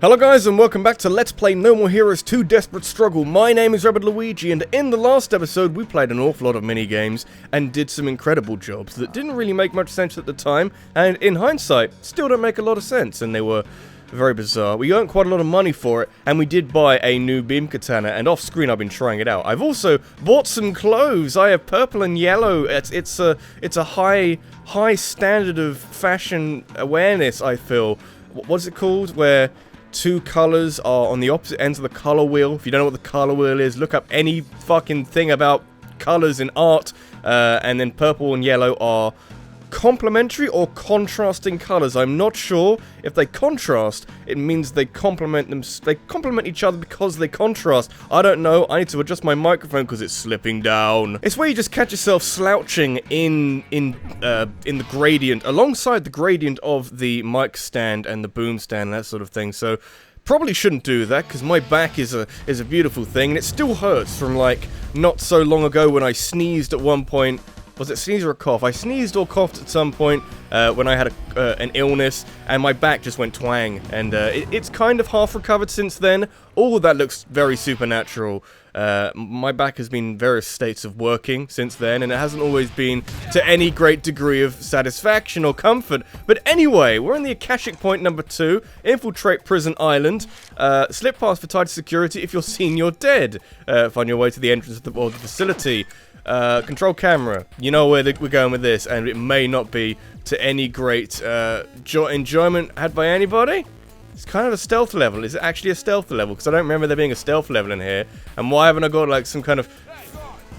Hello guys and welcome back to Let's Play No More Heroes 2 Desperate Struggle. My name is Rabbidluigi and in the last episode we played an awful lot of minigames and did some incredible jobs that didn't really make much sense at the time and in hindsight still don't make a lot of sense and they were very bizarre. We earned quite a lot of money for it and we did buy a new beam katana and off screen I've been trying it out. I've also bought some clothes. I have purple and yellow. It's a high standard of fashion awareness, I feel. What's it called? Where two colors are on the opposite ends of the color wheel. If you don't know what the color wheel is, look up any fucking thing about colors in art. And then purple and yellow are complementary or contrasting colors. I'm not sure. If they contrast, it means they complement them. They complement each other because they contrast. I don't know. I need to adjust my microphone because it's slipping down. It's where you just catch yourself slouching in the gradient, alongside the gradient of the mic stand and the boom stand and that sort of thing. So probably shouldn't do that because my back is a beautiful thing and it still hurts from like not so long ago when I sneezed at one point. Was it sneeze or a cough? I sneezed or coughed at some point when I had an illness, and my back just went twang, and it's kind of half recovered since then. All of that looks very supernatural. My back has been in various states of working since then, and it hasn't always been to any great degree of satisfaction or comfort. But anyway, we're in the Akashic Point number 2, infiltrate Prison Island, slip past for tighter security. If you're seen, you're dead. Find your way to the entrance of the facility. Control camera. You know where we're going with this, and it may not be to any great enjoyment had by anybody. It's kind of a stealth level. Is it actually a stealth level? Because I don't remember there being a stealth level in here. And why haven't I got like some kind of...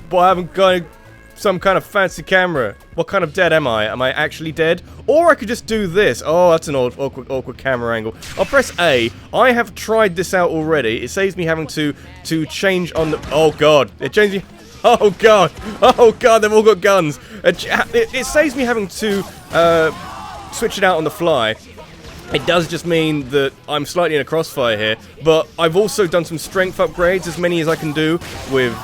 Why haven't I got some kind of fancy camera? What kind of dead am I? Am I actually dead? Or I could just do this. Oh, that's an awkward camera angle. I'll press A. I have tried this out already. It saves me having to change on the... Oh god. It changed me... Oh god! Oh god, they've all got guns! It saves me having to switch it out on the fly. It does just mean that I'm slightly in a crossfire here, but I've also done some strength upgrades, as many as I can do, with,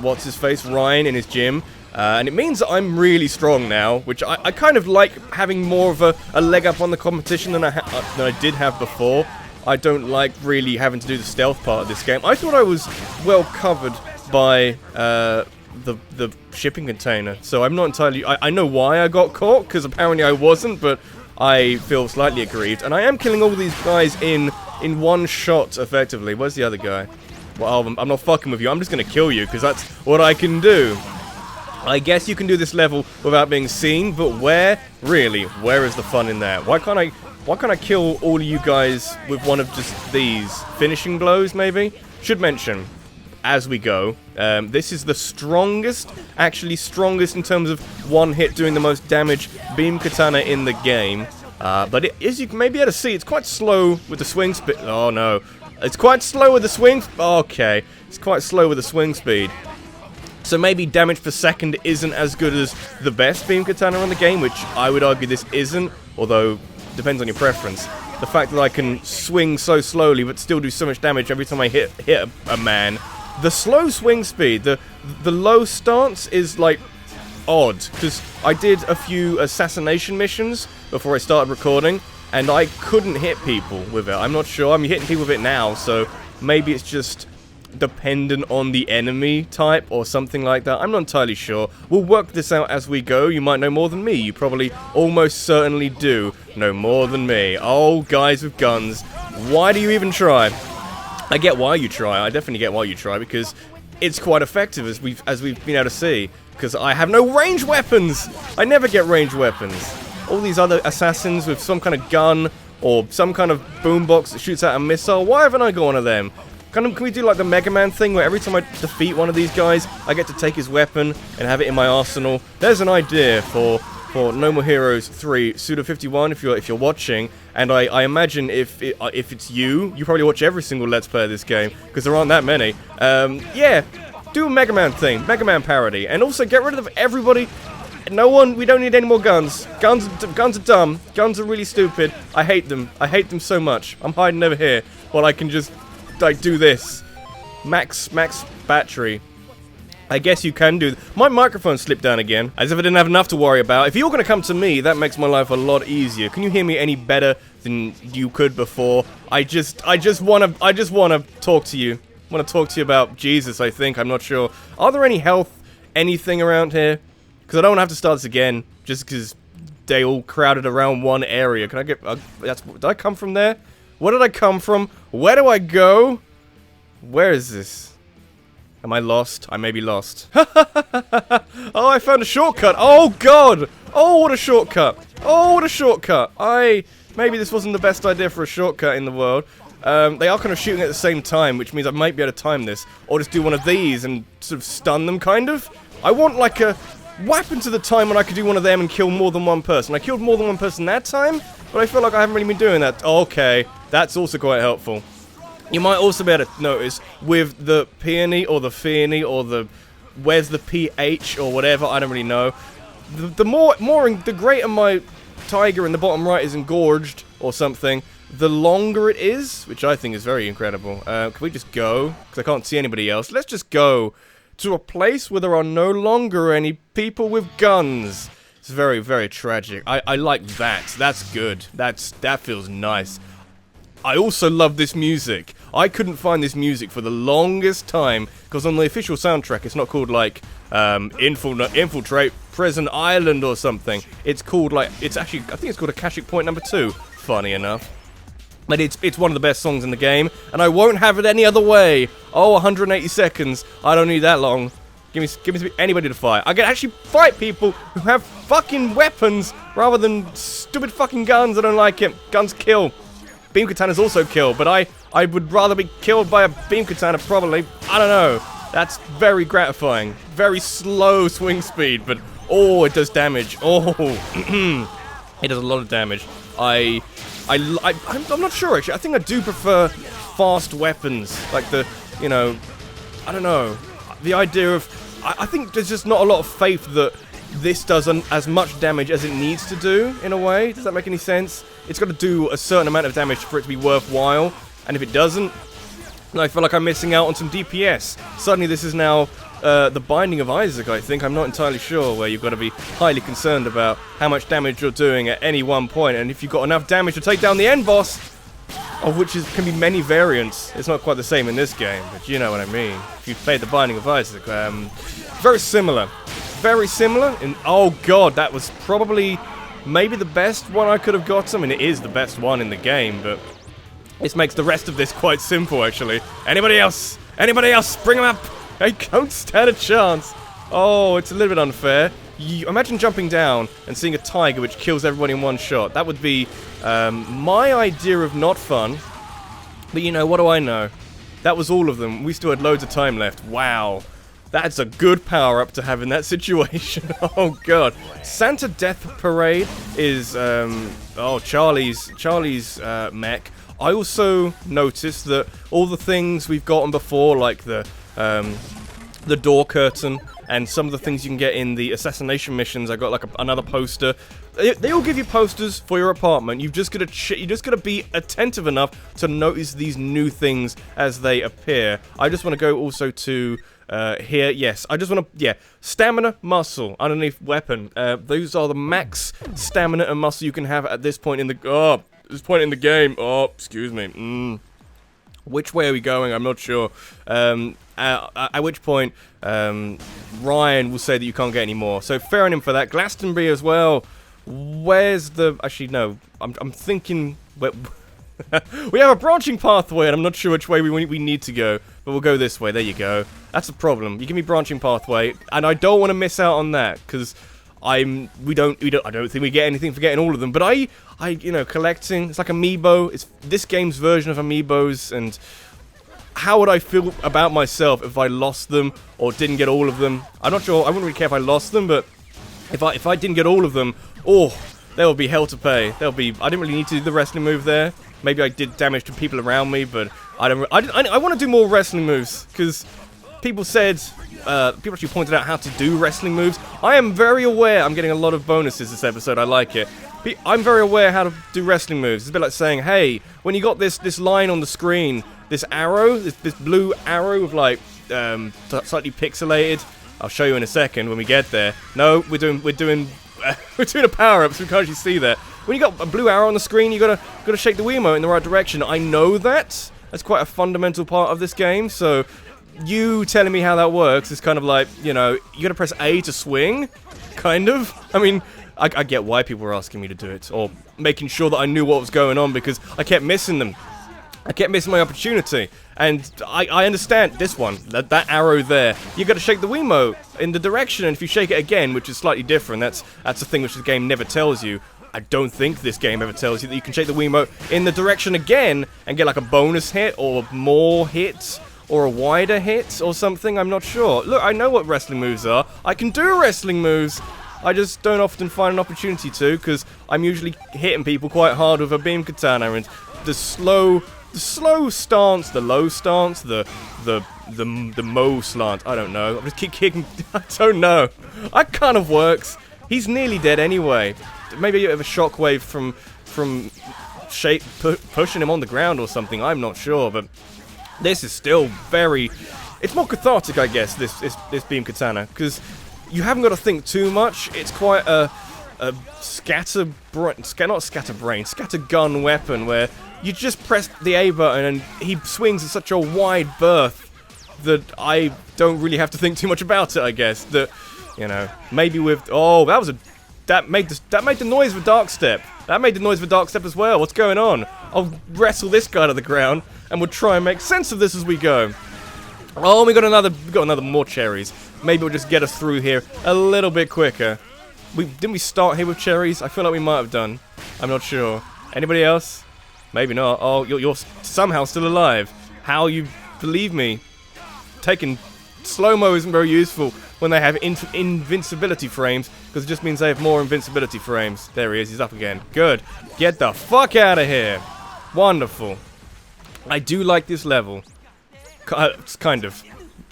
what's-his-face, Ryan in his gym. And it means that I'm really strong now, which I kind of like having more of a leg up on the competition than I did have before. I don't like really having to do the stealth part of this game. I thought I was well covered by the shipping container, so I'm not entirely... I know why I got caught, because apparently I wasn't, but I feel slightly aggrieved, and I am killing all these guys in one shot, effectively. Where's the other guy? Well, I'm not fucking with you, I'm just gonna kill you, because that's what I can do. I guess you can do this level without being seen, but where? Really, where is the fun in that? Why can't I kill all of you guys with one of just these? Finishing blows, maybe? Should mention, as we go, this is the strongest, actually strongest in terms of one hit doing the most damage beam katana in the game. But as you may be able to see, it's quite slow with the swing speed. Oh no. It's quite slow with the swing... Okay. It's quite slow with the swing speed. So maybe damage per second isn't as good as the best beam katana in the game, which I would argue this isn't, although depends on your preference. The fact that I can swing so slowly but still do so much damage every time I hit a man. The slow swing speed, the low stance is like odd, because I did a few assassination missions before I started recording, and I couldn't hit people with it. I'm not sure. I'm hitting people with it now, so maybe it's just dependent on the enemy type or something like that. I'm not entirely sure. We'll work this out as we go. You might know more than me. You probably almost certainly do know more than me. Oh, guys with guns. Why do you even try? I get why you try. I definitely get why you try, because it's quite effective, as we've been able to see. Because I have no ranged weapons. I never get ranged weapons. All these other assassins with some kind of gun or some kind of boombox that shoots out a missile. Why haven't I got one of them? Can we do like the Mega Man thing, where every time I defeat one of these guys, I get to take his weapon and have it in my arsenal? There's an idea for No More Heroes 3 Suda51 if you're watching, and I imagine if it's you probably watch every single Let's Play of this game, because there aren't that many. Yeah, do a Mega Man thing, Mega Man parody, and also get rid of everybody. We don't need any more guns. Guns are dumb. Guns are really stupid. I hate them. I hate them so much. I'm hiding over here while I can just like do this. Max battery. I guess you can do. My microphone slipped down again, as if I didn't have enough to worry about. If you're going to come to me, that makes my life a lot easier. Can you hear me any better than you could before? I just want to talk to you. I want to talk to you about Jesus, I think. I'm not sure. Are there any health anything around here? Because I don't want to have to start this again, just because they all crowded around one area. Can I get... did I come from there? Where did I come from? Where do I go? Where is this? Am I lost? I may be lost. Oh, I found a shortcut. Oh, God. Oh, what a shortcut. Oh, what a shortcut. Maybe this wasn't the best idea for a shortcut in the world. They are kind of shooting at the same time, which means I might be able to time this. Or just do one of these and sort of stun them, kind of. I want, like, a... What happened to the time when I could do one of them and kill more than one person? I killed more than one person that time, but I feel like I haven't really been doing that. Okay, that's also quite helpful. You might also be able to notice with the peony or the feony or the where's the PH or whatever, I don't really know. The greater my tiger in the bottom right is engorged or something, the longer it is, which I think is very incredible. Can we just go? Because I can't see anybody else. Let's just go to a place where there are no longer any people with guns. It's very, very tragic. I like that. That's good. That feels nice. I also love this music. I couldn't find this music for the longest time, because on the official soundtrack it's not called, like, Infiltrate Prison Island or something. It's called, like, it's actually, I think it's called Akashic Point Number 2, funny enough. But it's one of the best songs in the game, and I won't have it any other way. Oh, 180 seconds. I don't need that long. Give me anybody to fight. I can actually fight people who have fucking weapons rather than stupid fucking guns. I don't like it. Guns kill. Beam katanas also kill, but I would rather be killed by a beam katana, probably. I don't know. That's very gratifying. Very slow swing speed, but oh, it does damage. Oh, it does a lot of damage. I'm not sure, actually. I think I do prefer fast weapons, like the, you know, I don't know. The idea of, I think there's just not a lot of faith that this does as much damage as it needs to do, in a way. Does that make any sense? It's got to do a certain amount of damage for it to be worthwhile, and if it doesn't, I feel like I'm missing out on some DPS. Suddenly this is now the Binding of Isaac, I think. I'm not entirely sure, where you've got to be highly concerned about how much damage you're doing at any one point, and if you've got enough damage to take down the end boss, of which can be many variants. It's not quite the same in this game, but you know what I mean. If you've played the Binding of Isaac, very similar. Very similar, and oh god, that was probably maybe the best one I could have got. I mean, it is the best one in the game, but this makes the rest of this quite simple, actually. Anybody else? Anybody else? Bring them up! I don't stand a chance! Oh, it's a little bit unfair. Imagine jumping down and seeing a tiger which kills everybody in one shot. That would be my idea of not fun. But you know, what do I know? That was all of them. We still had loads of time left. Wow. That's a good power-up to have in that situation. Oh, God. Santa Death Parade is, Charlie's mech. I also noticed that all the things we've gotten before, like the door curtain, and some of the things you can get in the assassination missions, I got, like, another poster. They all give you posters for your apartment. You've just got to be attentive enough to notice these new things as they appear. I just want to go also to... here, yes, I just want to, yeah, stamina, muscle, underneath weapon. Those are the max stamina and muscle you can have at this point in the, game. Oh, excuse me. Which way are we going? I'm not sure. At which point, Ryan will say that you can't get any more. So fair on him for that. Glastonbury as well. Where's the, actually, no, I'm thinking, we have a branching pathway, and I'm not sure which way we need to go, but we'll go this way. There you go. That's the problem. You give me branching pathway, and I don't want to miss out on that because I don't think we get anything for getting all of them. But I, you know, collecting. It's like Amiibo. It's this game's version of Amiibos, and how would I feel about myself if I lost them or didn't get all of them? I'm not sure. I wouldn't really care if I lost them, but if I didn't get all of them, oh, there will be hell to pay. I didn't really need to do the wrestling move there. Maybe I did damage to people around me, but I want to do more wrestling moves, because people actually pointed out how to do wrestling moves. I am very aware I'm getting a lot of bonuses this episode, I like it. I'm very aware how to do wrestling moves. It's a bit like saying, hey, when you got this line on the screen, this arrow, this blue arrow with like, slightly pixelated, I'll show you in a second when we get there. No, we're doing a power-up, so we can't actually see that. When you got a blue arrow on the screen, you gotta shake the Wiimote in the right direction. I know that. That's quite a fundamental part of this game, so you telling me how that works is kind of like, you know, you gotta press A to swing, kind of. I mean, I get why people were asking me to do it, or making sure that I knew what was going on, because I kept missing them. I kept missing my opportunity, and I understand this one, that arrow there. You got to shake the Wiimote in the direction, and if you shake it again, which is slightly different, that's a thing which the game never tells you. I don't think this game ever tells you that you can shake the Wiimote in the direction again and get like a bonus hit or more hits or a wider hit or something. I'm not sure. Look, I know what wrestling moves are. I can do wrestling moves. I just don't often find an opportunity to, because I'm usually hitting people quite hard with a beam katana, and the slow stance, the low stance, the mo slant, I don't know. I'm just keep kicking. I don't know. That kind of works. He's nearly dead anyway. Maybe you have a shockwave from pushing him on the ground or something. I'm not sure, but this is still very. It's more cathartic, I guess. This beam katana, because you haven't got to think too much. It's quite a scattergun weapon where you just press the A button and he swings at such a wide berth that I don't really have to think too much about it, I guess. That, you know, maybe with... Oh, that made the noise of a dark step. That made the noise of a dark step as well. What's going on? I'll wrestle this guy to the ground and we'll try and make sense of this as we go. Oh, we got another more cherries. Maybe we'll just get us through here a little bit quicker. Didn't we start here with cherries? I feel like we might have done. I'm not sure. Anybody else? Maybe not. Oh, you're somehow still alive. How you believe me? Taking slow-mo isn't very useful when they have invincibility frames, because it just means they have more invincibility frames. There he is. He's up again. Good. Get the fuck out of here. Wonderful. I do like this level. It's kind of.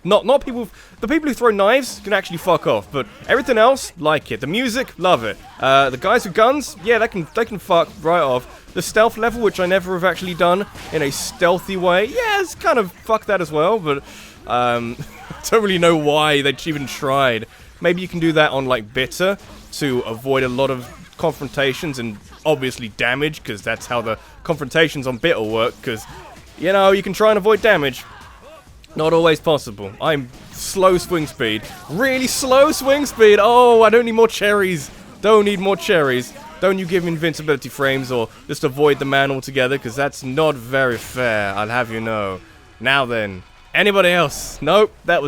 Not people. The people who throw knives can actually fuck off, but everything else, like it. The music, love it. The guys with guns, yeah, they can fuck right off. The stealth level, which I never have actually done in a stealthy way, yeah, it's kind of fuck that as well. But I don't really know why they even tried. Maybe you can do that on like bitter to avoid a lot of confrontations and obviously damage, because that's how the confrontations on bitter work. Because you know you can try and avoid damage. Not always possible. I'm slow swing speed. Really slow swing speed. Oh, I don't need more cherries. Don't need more cherries. Don't you give me invincibility frames or just avoid the man altogether, because that's not very fair, I'll have you know. Now then, anybody else? Nope, that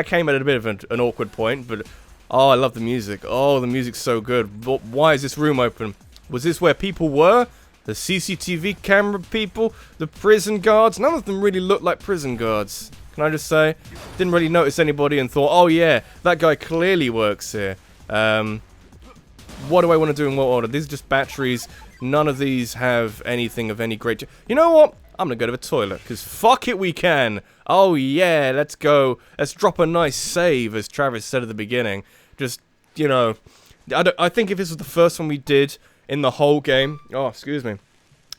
came at a bit of an awkward point, but oh, I love the music. Oh, the music's so good. Why is this room open? Was this where people were? The CCTV camera people? The prison guards? None of them really look like prison guards. Can I just say? Didn't really notice anybody and thought, oh yeah, that guy clearly works here. What do I want to do in what order? These are just batteries. None of these have anything of any great... You know what? I'm going to go to the toilet, because fuck it, we can. Oh yeah, let's go. Let's drop a nice save, as Travis said at the beginning. Just, you know... I think if this was the first one we did in the whole game... Oh, excuse me.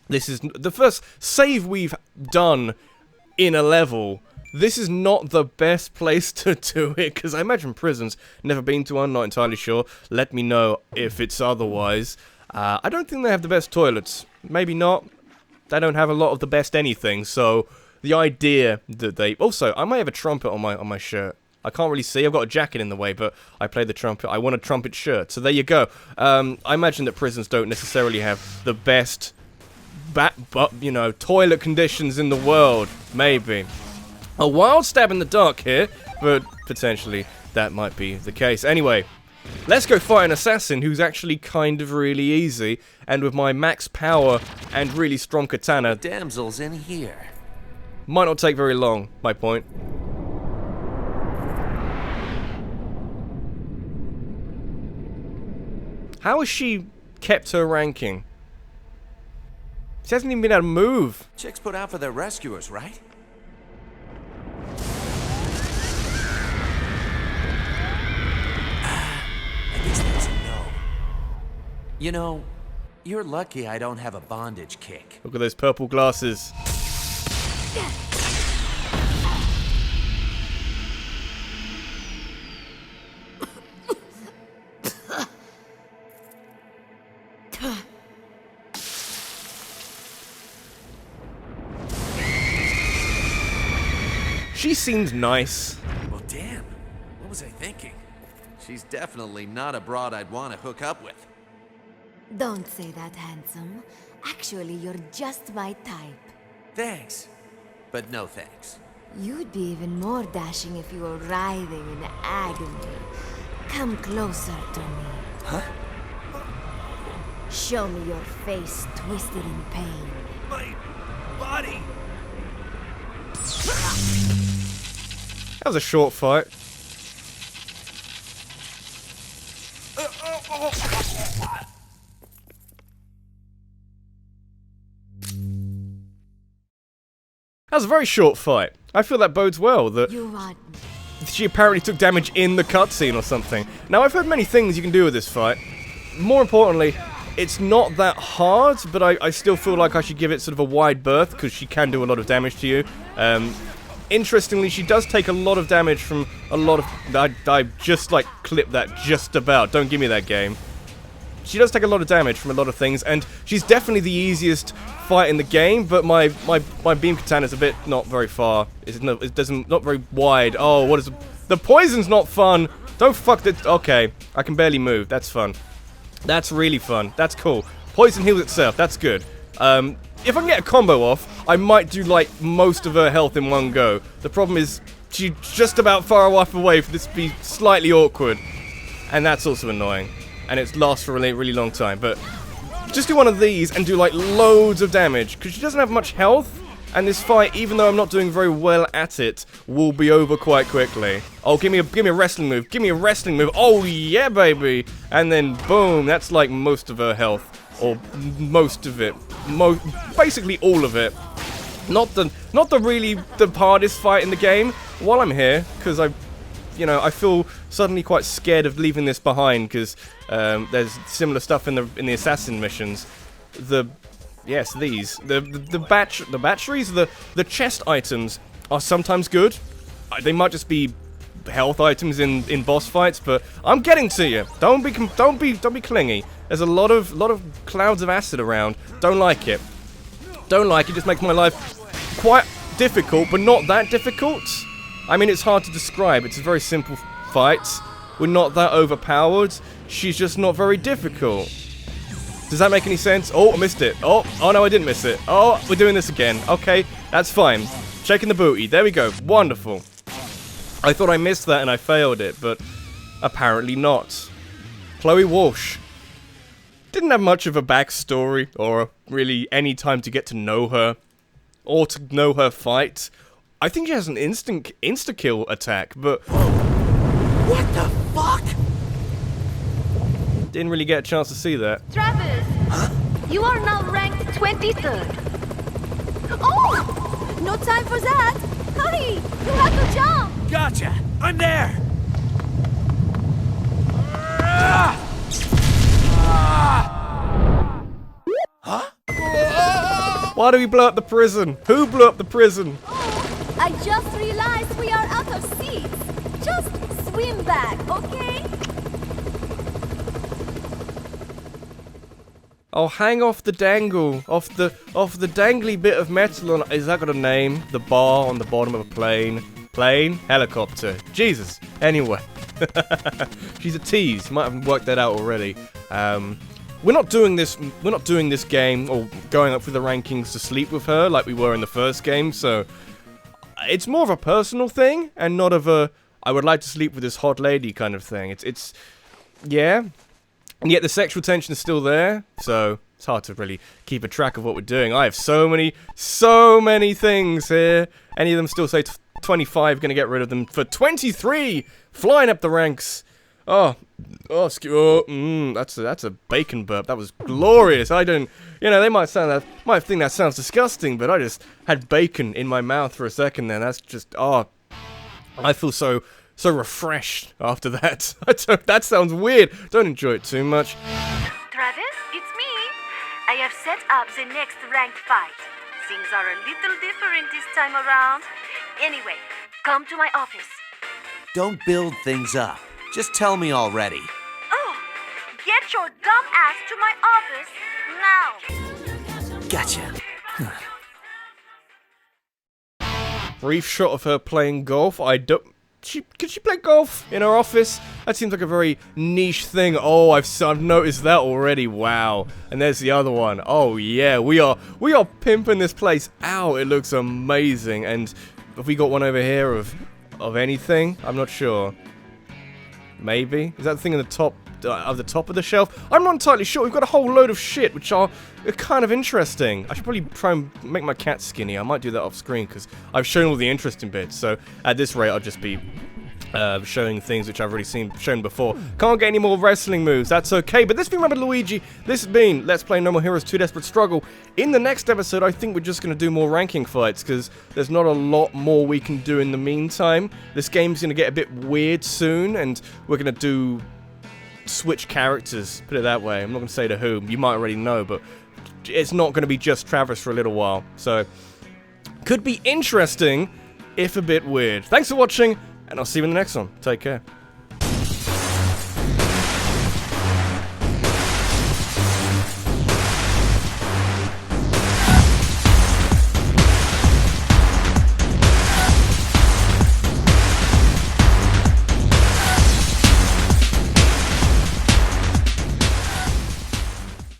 This is the first save we've done in a level... This is not the best place to do it, because I imagine prisons. Never been to one, not entirely sure. Let me know if it's otherwise. I don't think they have the best toilets. Maybe not. They don't have a lot of the best anything, so the idea that they... Also, I might have a trumpet on my shirt. I can't really see. I've got a jacket in the way, but I play the trumpet. I want a trumpet shirt, so there you go. I imagine that prisons don't necessarily have the best, you know, toilet conditions in the world. Maybe. A wild stab in the dark here, but potentially that might be the case. Anyway, let's go fight an assassin who's actually kind of really easy, and with my max power and really strong katana... The damsel's in here. Might not take very long, my point. How has she kept her ranking? She hasn't even been able to move. Chicks put out for their rescuers, right? You know, you're lucky I don't have a bondage kick. Look at those purple glasses. She seems nice. Well, damn. What was I thinking? She's definitely not a broad I'd want to hook up with. Don't say that, handsome. Actually, you're just my type. Thanks. But no thanks. You'd be even more dashing if you were writhing in agony. Come closer to me. Huh? Show me your face twisted in pain. My body! That was a short fight. That was a very short fight. I feel that bodes well, that You want me? she apparently took damage in the cutscene or something. Now, I've heard many things you can do with this fight. More importantly, it's not that hard, but I still feel like I should give it sort of a wide berth, because she can do a lot of damage to you. Interestingly, she does take a lot of damage from a lot of... I just, like, clipped that just about. Don't give me that game. She does take a lot of damage from a lot of things, and she's definitely the easiest fight in the game, but my beam katana is a bit not very far. Not very wide. Oh, what is... The poison's not fun! Don't fuck that... Okay, I can barely move. That's fun. That's really fun. That's cool. Poison heals itself. That's good. If I can get a combo off, I might do, like, most of her health in one go. The problem is, she's just about far enough away for this to be slightly awkward. And that's also annoying. And it lasts for a really long time. But just do one of these and do, like, loads of damage. Because she doesn't have much health. And this fight, even though I'm not doing very well at it, will be over quite quickly. Oh, give me a wrestling move. Give me a wrestling move. Oh, yeah, baby. And then, boom, that's, like, most of her health. Or most of it. Basically all of it. Not the really the hardest fight in the game. While I'm here, because I feel suddenly quite scared of leaving this behind, because there's similar stuff in the assassin missions. Yes, these the batteries, the chest items are sometimes good. They might just be health items in boss fights, but I'm getting to you. Don't be clingy. There's a lot of clouds of acid around. Don't like it. Don't like it. Just makes my life quite difficult, but not that difficult. I mean, it's hard to describe. It's a very simple fight. We're not that overpowered. She's just not very difficult. Does that make any sense? Oh, I missed it. Oh no, I didn't miss it. Oh, we're doing this again. Okay, that's fine. Checking the booty. There we go. Wonderful. I thought I missed that and I failed it, but apparently not. Chloe Walsh. Didn't have much of a backstory, or really any time to get to know her, or to know her fight. I think she has an insta-kill attack, but... What the fuck? Didn't really get a chance to see that. Travis! Huh? You are now ranked 23rd. Oh! No time for that! Hurry! You have to jump! Gotcha! I'm there! Huh? Why do we blow up the prison? Who blew up the prison? Oh, I just realized we are out of seats. Just swim back, okay? Oh, hang off the dangle. Off the dangly bit of metal on... Is that got a name? The bar on the bottom of a plane. Plane? Helicopter. Jesus. Anyway. She's a tease. You might have worked that out already. We're not doing this game, or going up through the rankings to sleep with her like we were in the first game, so... It's more of a personal thing, and not of a... I would like to sleep with this hot lady kind of thing. It's... Yeah. And yet the sexual tension is still there, so it's hard to really keep a track of what we're doing. I have so many things here. Any of them still say 25, gonna get rid of them for 23! Flying up the ranks. That's a bacon burp. That was glorious. I don't, they might think that sounds disgusting, but I just had bacon in my mouth for a second there. That's just, I feel so refreshed after that. That sounds weird. Don't enjoy it too much. Travis, it's me. I have set up the next ranked fight. Things are a little different this time around. Anyway, come to my office. Don't build things up. Just tell me already. Oh, get your dumb ass to my office now. Gotcha. brief shot of her playing golf. Could she play golf in her office? That seems like a very niche thing. Oh, I've noticed that already. Wow. And there's the other one. Oh yeah, we are pimping this place out. It looks amazing. And have we got one over here of anything? I'm not sure. Maybe? Is that the thing in the top of the shelf? I'm not entirely sure. We've got a whole load of shit which are kind of interesting. I should probably try and make my cat skinny. I might do that off screen because I've shown all the interesting bits. So at this rate, I'll just be showing things which I've already shown before. Can't get any more wrestling moves. That's okay. But this has been Rabbidluigi. This has been Let's Play No More Heroes 2 Desperate Struggle. In the next episode, I think we're just going to do more ranking fights because there's not a lot more we can do in the meantime. This game's going to get a bit weird soon, and we're going to switch characters, put it that way. I'm not going to say to whom. You might already know, but it's not going to be just Travis for a little while. So, could be interesting, if a bit weird. Thanks for watching, and I'll see you in the next one. Take care.